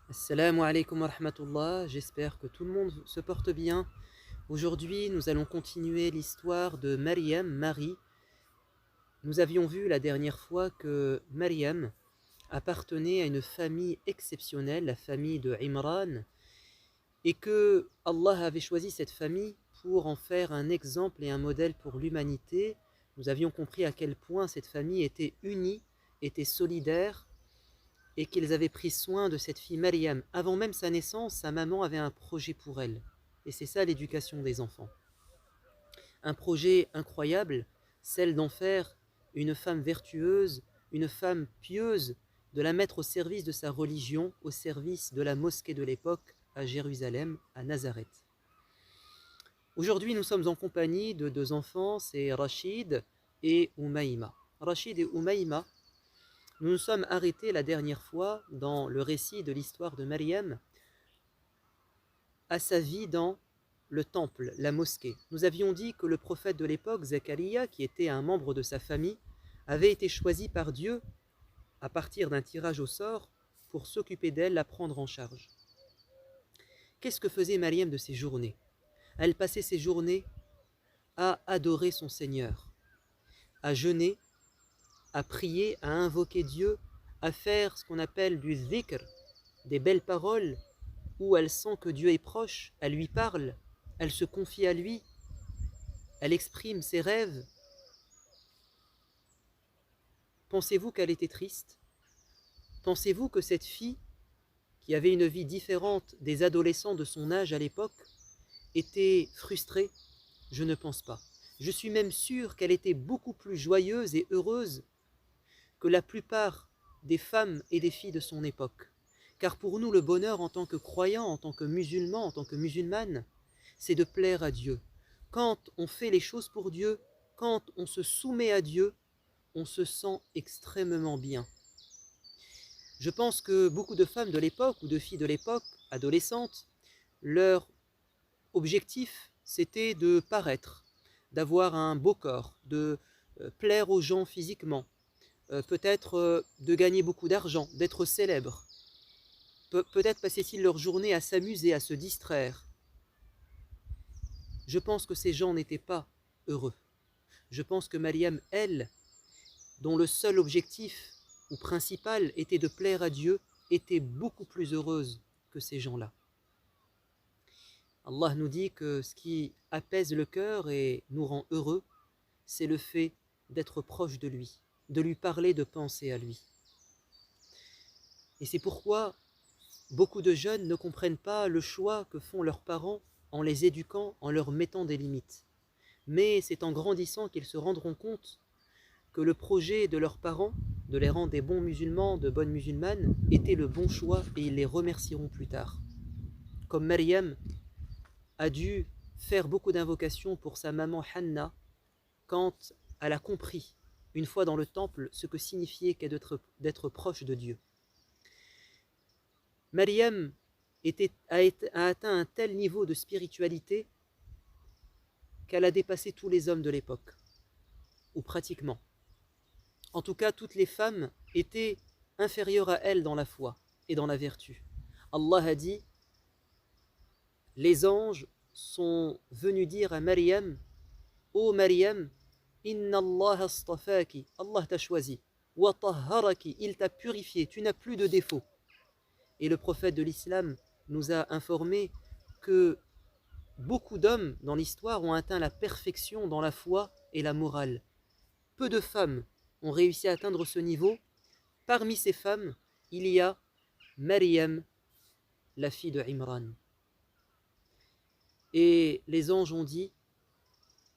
Assalamu alaikum wa rahmatullah, j'espère que tout le monde se porte bien. Aujourd'hui, nous allons continuer l'histoire de Maryam, Marie. Nous avions vu la dernière fois que Maryam appartenait à une famille exceptionnelle, la famille de Imran, et que Allah avait choisi cette famille pour en faire un exemple et un modèle pour l'humanité. Nous avions compris à quel point cette famille était unie, était solidaire, et qu'ils avaient pris soin de cette fille Maryam. Avant même sa naissance, sa maman avait un projet pour elle. Et c'est ça l'éducation des enfants. Un projet incroyable, celle d'en faire une femme vertueuse, une femme pieuse, de la mettre au service de sa religion, au service de la mosquée de l'époque à Jérusalem, à Nazareth. Aujourd'hui, nous sommes en compagnie de deux enfants, c'est Rachid et Umaïma. Rachid et Umaïma, nous nous sommes arrêtés la dernière fois dans le récit de l'histoire de Maryam à sa vie dans le temple, la mosquée. Nous avions dit que le prophète de l'époque, Zacharia, qui était un membre de sa famille, avait été choisi par Dieu à partir d'un tirage au sort pour s'occuper d'elle, la prendre en charge. Qu'est-ce que faisait Maryam de ses journées? Elle passait ses journées à adorer son Seigneur, à jeûner, à prier, à invoquer Dieu, à faire ce qu'on appelle du dhikr, des belles paroles, où elle sent que Dieu est proche, elle lui parle, elle se confie à lui, elle exprime ses rêves. Pensez-vous qu'elle était triste? Pensez-vous que cette fille, qui avait une vie différente des adolescents de son âge à l'époque, était frustrée? Je ne pense pas. Je suis même sûr qu'elle était beaucoup plus joyeuse et heureuse que la plupart des femmes et des filles de son époque. Car pour nous, le bonheur en tant que croyant, en tant que musulman, en tant que musulmane, c'est de plaire à Dieu. Quand on fait les choses pour Dieu, quand on se soumet à Dieu, on se sent extrêmement bien. Je pense que beaucoup de femmes de l'époque ou de filles de l'époque, adolescentes, leur objectif, c'était de paraître, d'avoir un beau corps, de plaire aux gens physiquement, peut-être de gagner beaucoup d'argent, d'être célèbre. Peut-être passaient-ils leur journée à s'amuser, à se distraire. Je pense que ces gens n'étaient pas heureux. Je pense que Maryam, elle, dont le seul objectif ou principal était de plaire à Dieu, était beaucoup plus heureuse que ces gens-là. Allah nous dit que ce qui apaise le cœur et nous rend heureux, c'est le fait d'être proche de lui, de lui parler, de penser à lui. Et c'est pourquoi beaucoup de jeunes ne comprennent pas le choix que font leurs parents en les éduquant, en leur mettant des limites. Mais c'est en grandissant qu'ils se rendront compte que le projet de leurs parents, de les rendre des bons musulmans, de bonnes musulmanes, était le bon choix et ils les remercieront plus tard. Comme Maryam a dû faire beaucoup d'invocations pour sa maman Hanna quand elle a compris, une fois dans le temple, ce que signifiait d'être proche de Dieu. Maryam a atteint un tel niveau de spiritualité qu'elle a dépassé tous les hommes de l'époque, ou pratiquement. En tout cas, toutes les femmes étaient inférieures à elle dans la foi et dans la vertu. Allah a dit, les anges sont venus dire à Maryam, ô Maryam, Inna Allah astafaki, Allah t'a choisi, wa tahharaki, il t'a purifié, tu n'as plus de défauts. Et le prophète de l'islam nous a informé que beaucoup d'hommes dans l'histoire ont atteint la perfection dans la foi et la morale. Peu de femmes ont réussi à atteindre ce niveau. Parmi ces femmes, il y a Maryam, la fille de Imran. Et les anges ont dit,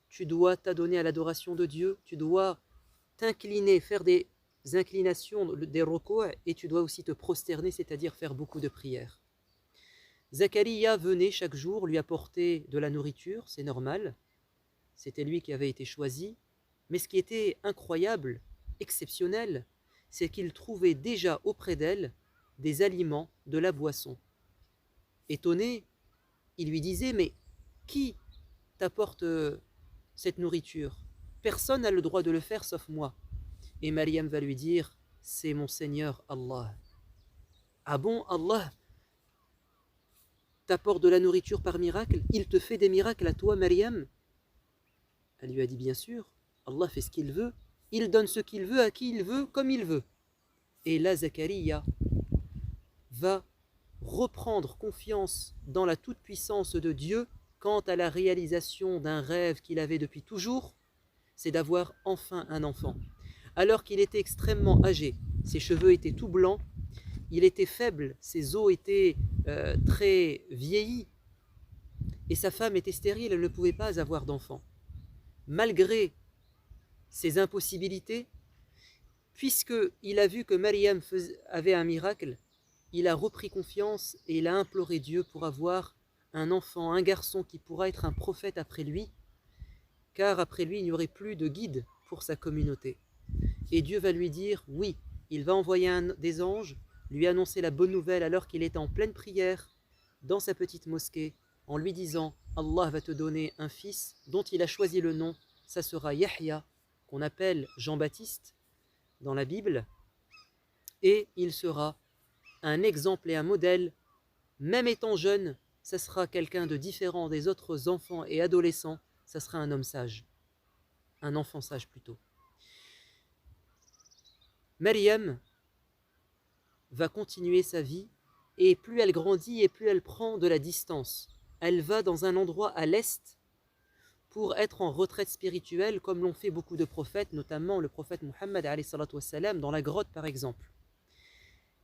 tu dois t'adonner à l'adoration de Dieu, tu dois t'incliner, faire des inclinations, des recours, et tu dois aussi te prosterner, c'est-à-dire faire beaucoup de prières. Zacharia venait chaque jour lui apporter de la nourriture, c'est normal, c'était lui qui avait été choisi, mais ce qui était incroyable, exceptionnel, c'est qu'il trouvait déjà auprès d'elle des aliments, de la boisson. Étonné, il lui disait, mais qui t'apporte cette nourriture? Personne n'a le droit de le faire sauf moi. Et Maryam va lui dire, c'est mon Seigneur Allah. Ah bon, Allah? t'apporte de la nourriture par miracle, il te fait des miracles à toi, Maryam? Elle lui a dit bien sûr, Allah fait ce qu'il veut, il donne ce qu'il veut à qui il veut, comme il veut. Et là, Zacharia va reprendre confiance dans la toute-puissance de Dieu quant à la réalisation d'un rêve qu'il avait depuis toujours, c'est d'avoir enfin un enfant. Alors qu'il était extrêmement âgé, ses cheveux étaient tout blancs, il était faible, ses os étaient très vieillis, et sa femme était stérile, elle ne pouvait pas avoir d'enfant. Malgré ces impossibilités, puisqu'il a vu que Maryam avait un miracle, il a repris confiance et il a imploré Dieu pour avoir un enfant, un garçon qui pourra être un prophète après lui, car après lui, il n'y aurait plus de guide pour sa communauté. Et Dieu va lui dire, oui, il va envoyer des anges, lui annoncer la bonne nouvelle alors qu'il était en pleine prière dans sa petite mosquée, en lui disant, Allah va te donner un fils dont il a choisi le nom, ça sera Yahya, qu'on appelle Jean-Baptiste dans la Bible, et il sera un exemple et un modèle, même étant jeune, ça sera quelqu'un de différent des autres enfants et adolescents, ça sera un homme sage, un enfant sage plutôt. Maryam va continuer sa vie, et plus elle grandit et plus elle prend de la distance. Elle va dans un endroit à l'est pour être en retraite spirituelle, comme l'ont fait beaucoup de prophètes, notamment le prophète Muhammad dans la grotte par exemple.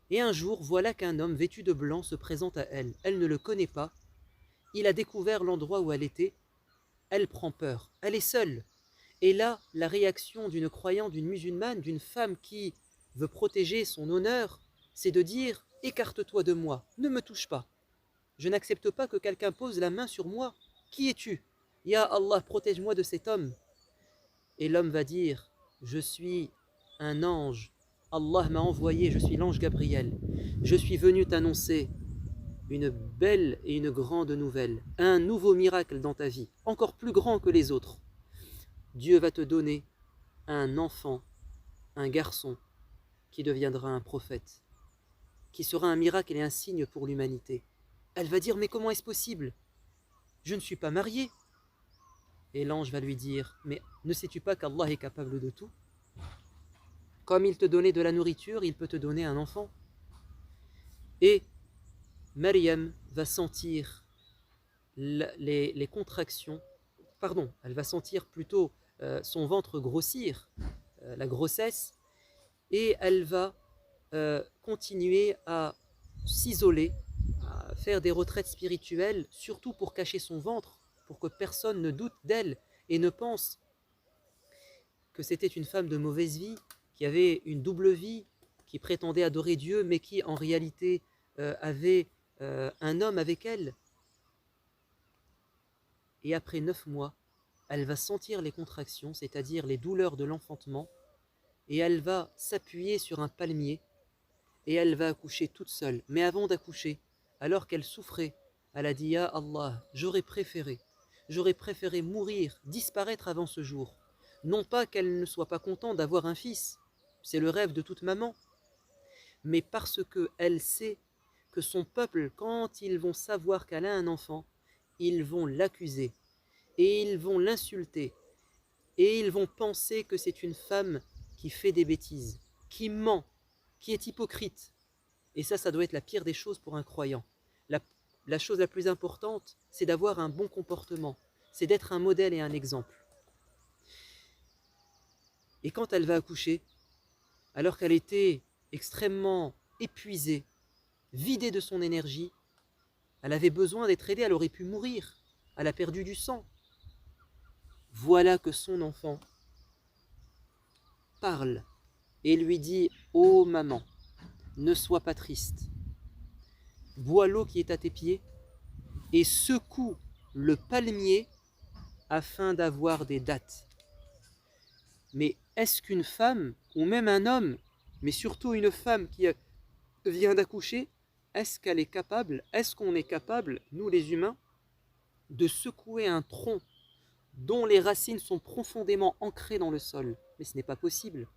Et un jour, voilà qu'un homme vêtu de blanc se présente à elle. Elle ne le connaît pas. Il a découvert l'endroit où elle était. Elle prend peur. Elle est seule. Et là, la réaction d'une croyante, d'une musulmane, d'une femme qui veut protéger son honneur, c'est de dire « Écarte-toi de moi, ne me touche pas. Je n'accepte pas que quelqu'un pose la main sur moi. Qui es-tu? Ya Allah, protège-moi de cet homme. » Et l'homme va dire « Je suis un ange. Allah m'a envoyé, je suis l'ange Gabriel. Je suis venu t'annoncer une belle et une grande nouvelle, un nouveau miracle dans ta vie, encore plus grand que les autres. Dieu va te donner un enfant, un garçon, qui deviendra un prophète, qui sera un miracle et un signe pour l'humanité. » Elle va dire « Mais comment est-ce possible? Je ne suis pas mariée. » Et l'ange va lui dire « Mais ne sais-tu pas qu'Allah est capable de tout? Comme il te donnait de la nourriture, il peut te donner un enfant. » Et Maryam va sentir les contractions, pardon, elle va sentir plutôt son ventre grossir, la grossesse, et elle va continuer à s'isoler, à faire des retraites spirituelles, surtout pour cacher son ventre, pour que personne ne doute d'elle et ne pense que c'était une femme de mauvaise vie, qui avait une double vie, qui prétendait adorer Dieu, mais qui en réalité avait un homme avec elle. Et après 9 mois, elle va sentir les contractions, c'est-à-dire les douleurs de l'enfantement, et elle va s'appuyer sur un palmier, et elle va accoucher toute seule. Mais avant d'accoucher, alors qu'elle souffrait, elle a dit « Ya Allah, j'aurais préféré mourir, disparaître avant ce jour. Non pas qu'elle ne soit pas contente d'avoir un fils, c'est le rêve de toute maman, mais parce qu'elle sait que son peuple, quand ils vont savoir qu'elle a un enfant, ils vont l'accuser, et ils vont l'insulter, et ils vont penser que c'est une femme qui fait des bêtises, qui ment, qui est hypocrite. Et ça doit être la pire des choses pour un croyant. La chose la plus importante, c'est d'avoir un bon comportement, c'est d'être un modèle et un exemple. Et quand elle va accoucher, alors qu'elle était extrêmement épuisée, vidée de son énergie, elle avait besoin d'être aidée, elle aurait pu mourir, elle a perdu du sang. Voilà que son enfant parle et lui dit « Oh maman, ne sois pas triste, bois l'eau qui est à tes pieds et secoue le palmier afin d'avoir des dattes. » Mais est-ce qu'une femme, ou même un homme, mais surtout une femme qui vient d'accoucher, est-ce qu'elle est capable, est-ce qu'on est capable, nous les humains, de secouer un tronc dont les racines sont profondément ancrées dans le sol? Mais ce n'est pas possible.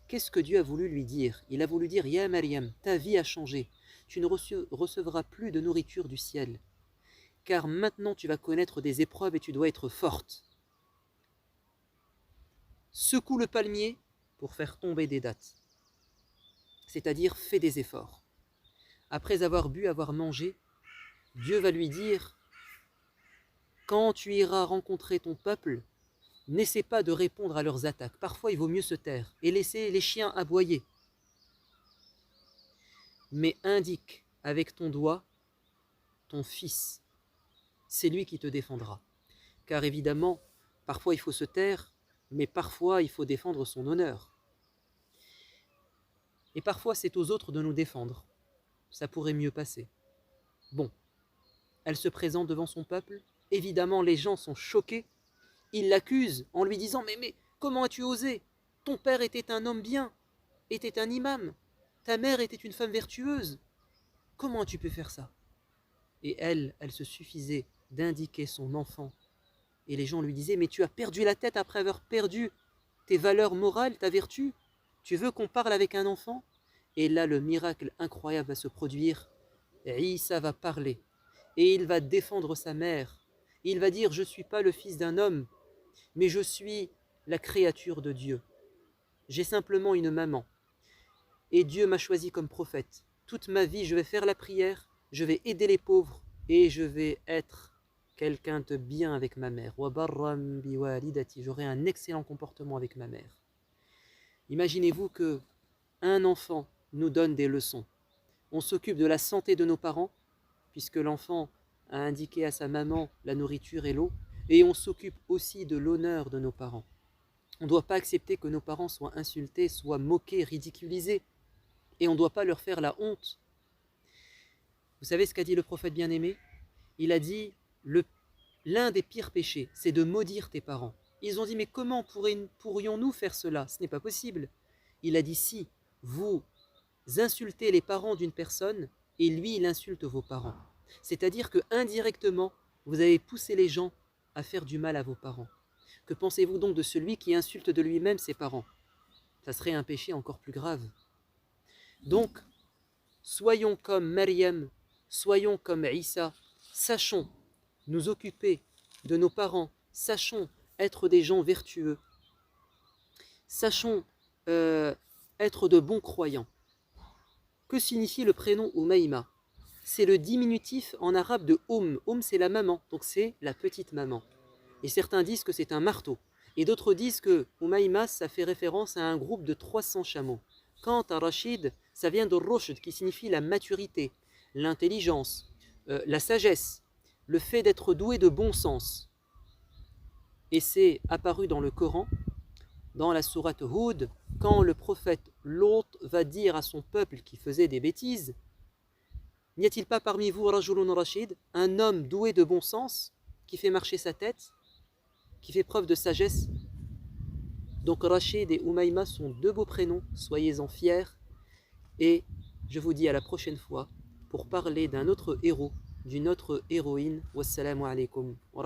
Qu'est-ce que Dieu a voulu lui dire? Il a voulu dire « Ya Maryam, ta vie a changé. tu ne recevras plus de nourriture du ciel. Car maintenant tu vas connaître des épreuves et tu dois être forte. Secoue le palmier pour faire tomber des dattes. C'est-à-dire fais des efforts. Après avoir bu, avoir mangé, Dieu va lui dire, quand tu iras rencontrer ton peuple, n'essaie pas de répondre à leurs attaques. Parfois, il vaut mieux se taire et laisser les chiens aboyer. Mais indique avec ton doigt ton fils. C'est lui qui te défendra. Car évidemment, parfois il faut se taire, mais parfois il faut défendre son honneur. Et parfois c'est aux autres de nous défendre. Ça pourrait mieux passer. Bon, elle se présente devant son peuple. Évidemment, les gens sont choqués. Ils l'accusent en lui disant « Mais comment as-tu osé? Ton père était un homme bien, était un imam. Ta mère était une femme vertueuse. Comment as-tu pu faire ça ?» Et elle se suffisait d'indiquer son enfant. Et les gens lui disaient « Mais tu as perdu la tête après avoir perdu tes valeurs morales, ta vertu. Tu veux qu'on parle avec un enfant ?» Et là, le miracle incroyable va se produire. Isa va parler. Et il va défendre sa mère. Il va dire « Je ne suis pas le fils d'un homme, mais je suis la créature de Dieu. J'ai simplement une maman. Et Dieu m'a choisi comme prophète. Toute ma vie, je vais faire la prière, je vais aider les pauvres et je vais être quelqu'un de bien avec ma mère. J'aurai un excellent comportement avec ma mère. » Imaginez-vous que un enfant nous donne des leçons. On s'occupe de la santé de nos parents, puisque l'enfant a indiqué à sa maman la nourriture et l'eau, et on s'occupe aussi de l'honneur de nos parents. On ne doit pas accepter que nos parents soient insultés, soient moqués, ridiculisés, et on ne doit pas leur faire la honte. Vous savez ce qu'a dit le prophète bien-aimé? Il a dit, l'un des pires péchés, c'est de maudire tes parents. Ils ont dit, mais comment pourrions-nous faire cela? Ce n'est pas possible. Il a dit, si vous insultez les parents d'une personne, et lui, il insulte vos parents. C'est-à-dire que indirectement, vous avez poussé les gens à faire du mal à vos parents. Que pensez-vous donc de celui qui insulte de lui-même ses parents? Ça serait un péché encore plus grave. Donc, soyons comme Maryam, soyons comme Isa, sachons nous occuper de nos parents, sachons être des gens vertueux, sachons être de bons croyants. Que signifie le prénom Umayma? C'est le diminutif en arabe de c'est la maman, donc c'est la petite maman. Et certains disent que c'est un marteau. Et d'autres disent que Umayma, ça fait référence à un groupe de 300 chameaux. Quant à Rachid, ça vient de Roshd, qui signifie la maturité, l'intelligence, la sagesse, le fait d'être doué de bon sens. Et c'est apparu dans le Coran, dans la sourate Hud, quand le prophète Lot va dire à son peuple qui faisait des bêtises, n'y a-t-il pas parmi vous Rajulun Rashid, un homme doué de bon sens, qui fait marcher sa tête, qui fait preuve de sagesse? Donc Rachid et Umayma sont deux beaux prénoms, soyez-en fiers. Et je vous dis à la prochaine fois pour parler d'un autre héros, d'une autre héroïne. Wassalamu alaikum wa